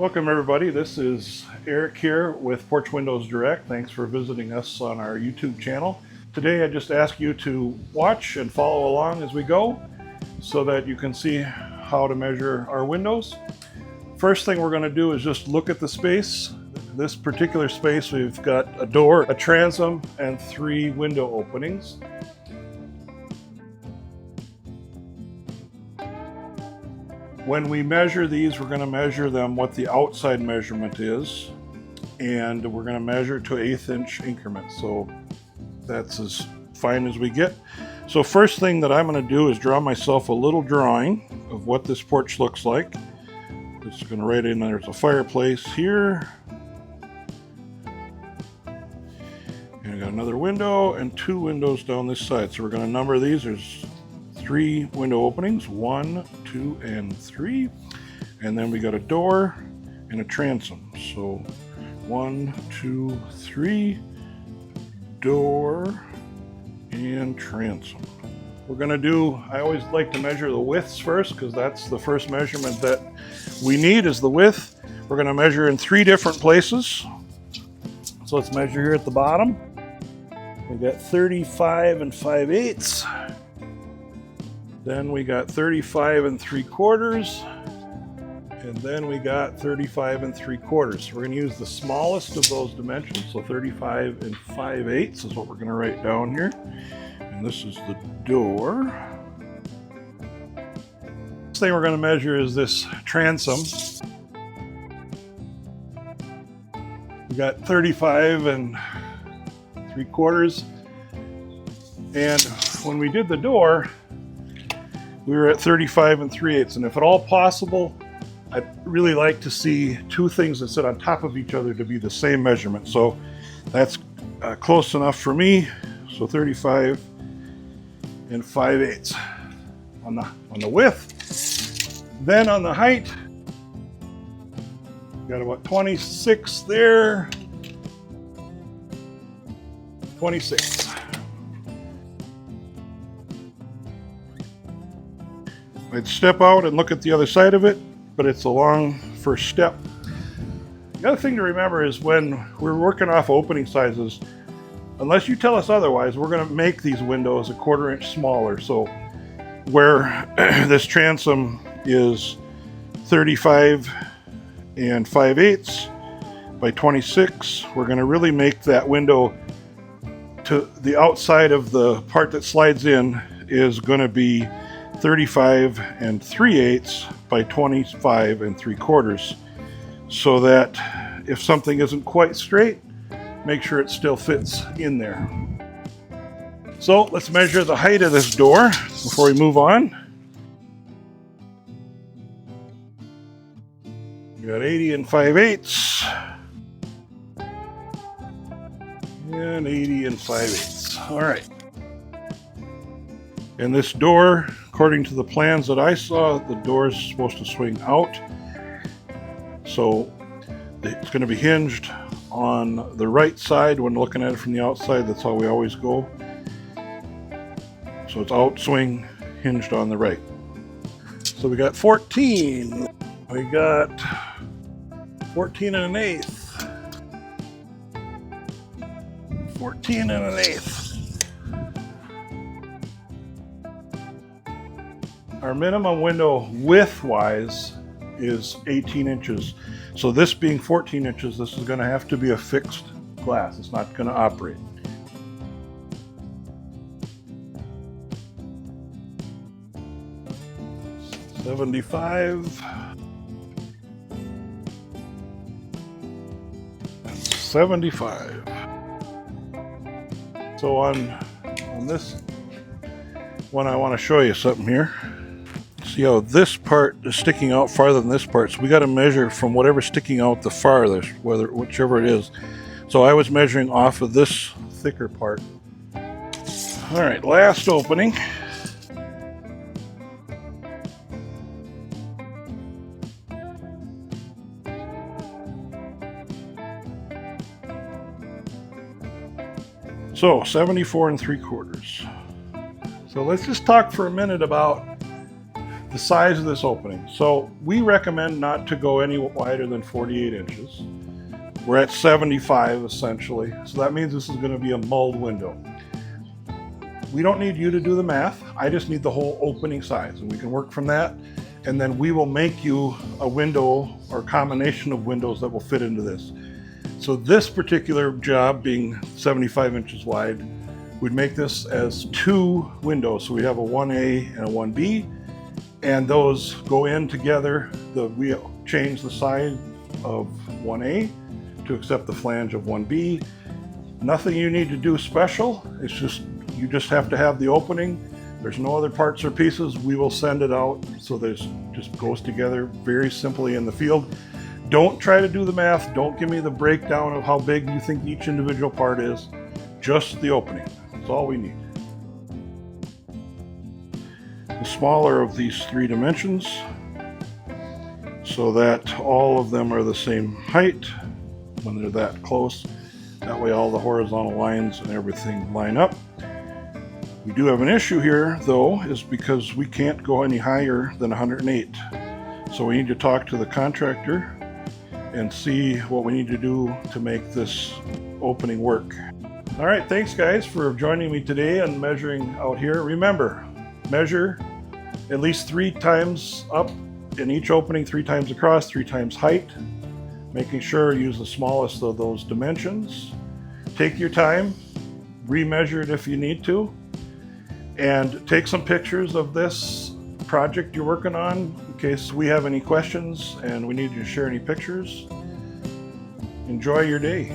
Welcome everybody, this is Eric here with Porch Windows Direct. Thanks for visiting us on our YouTube channel. Today I just ask you to watch and follow along as we go so that you can see how to measure our windows. First thing we're going to do is just look at the space. This particular space, we've got a door, a transom, and 3 window openings. When we measure these, we're going to measure them what the outside measurement is, and we're going to measure to 1/8 inch increments. So that's as fine as we get. So first thing that I'm going to do is draw myself a little drawing of what this porch looks like. Just going to write in there's a fireplace here. And I got another window and 2 windows down this side. So we're going to number these. There's 3 window openings, 1, 2, and 3, and then we got a door and a transom. So 1, 2, 3, door and transom. We're going to do, I always like to measure the widths first because that's the first measurement that we need is the width. We're going to measure in 3 different places. So let's measure here at the bottom. We got 35 and 5/8. Then we got 35 and 3/4, and then we got 35 and 3/4. So we're going to use the smallest of those dimensions, so 35 and 5/8 is what we're going to write down here. And this is the door. Next thing we're going to measure is this transom. We got 35 and 3/4, and when we did the door, we were at 35 and 3/8, and if at all possible, I'd really like to see 2 things that sit on top of each other to be the same measurement. So that's close enough for me. So 35 and 5/8 on the width. Then on the height, got about 26 there, 26. I'd step out and look at the other side of it, but it's a long first step. The other thing to remember is when we're working off opening sizes, unless you tell us otherwise, we're going to make these windows a 1/4 inch smaller. So where this transom is 35 and 5/8 by 26, we're going to really make that window to the outside of the part that slides in is going to be 35 and 3/8 by 25 and 3/4, so that if something isn't quite straight, make sure it still fits in there. So let's measure the height of this door before we move on. We got 80 and 5/8 and 80 and 5/8. All right. And this door, according to the plans that I saw, the door is supposed to swing out. So it's going to be hinged on the right side when looking at it from the outside. That's how we always go. So it's out, swing, hinged on the right. So we got 14. We got 14 and 1/8. 14 and 1/8. Our minimum window width-wise is 18 inches. So this being 14 inches, this is going to have to be a fixed glass. It's not going to operate. $75. 75. So on this one, I want to show you something here. See how this part is sticking out farther than this part, so we got to measure from whatever's sticking out the farthest, whichever it is. So I was measuring off of this thicker part. All right, last opening. So 74 and 3/4. So let's just talk for a minute about the size of this opening. So we recommend not to go any wider than 48 inches. We're at 75 essentially, so that means this is going to be a mulled window. We don't need you to do the math. I just need the whole opening size, and we can work from that, and then we will make you a window or combination of windows that will fit into this. So this particular job, being 75 inches wide, we'd make this as 2 windows. So we have a 1A and a 1B, and those go in together. We change the side of 1A to accept the flange of 1B. Nothing you need to do special. It's just, you just have to have the opening. There's no other parts or pieces. We will send it out so there's just goes together very simply in the field. Don't try to do the math. Don't give me the breakdown of how big you think each individual part is. Just the opening. That's all we need. The smaller of these 3 dimensions, so that all of them are the same height when they're that close. That way all the horizontal lines and everything line up. We do have an issue here though, is because we can't go any higher than 108. So we need to talk to the contractor and see what we need to do to make this opening work. All right, thanks guys for joining me today on measuring out here. Remember, measure at least 3 times up in each opening, 3 times across, 3 times height. Making sure use the smallest of those dimensions. Take your time, remeasure it if you need to, and take some pictures of this project you're working on in case we have any questions and we need you to share any pictures. Enjoy your day.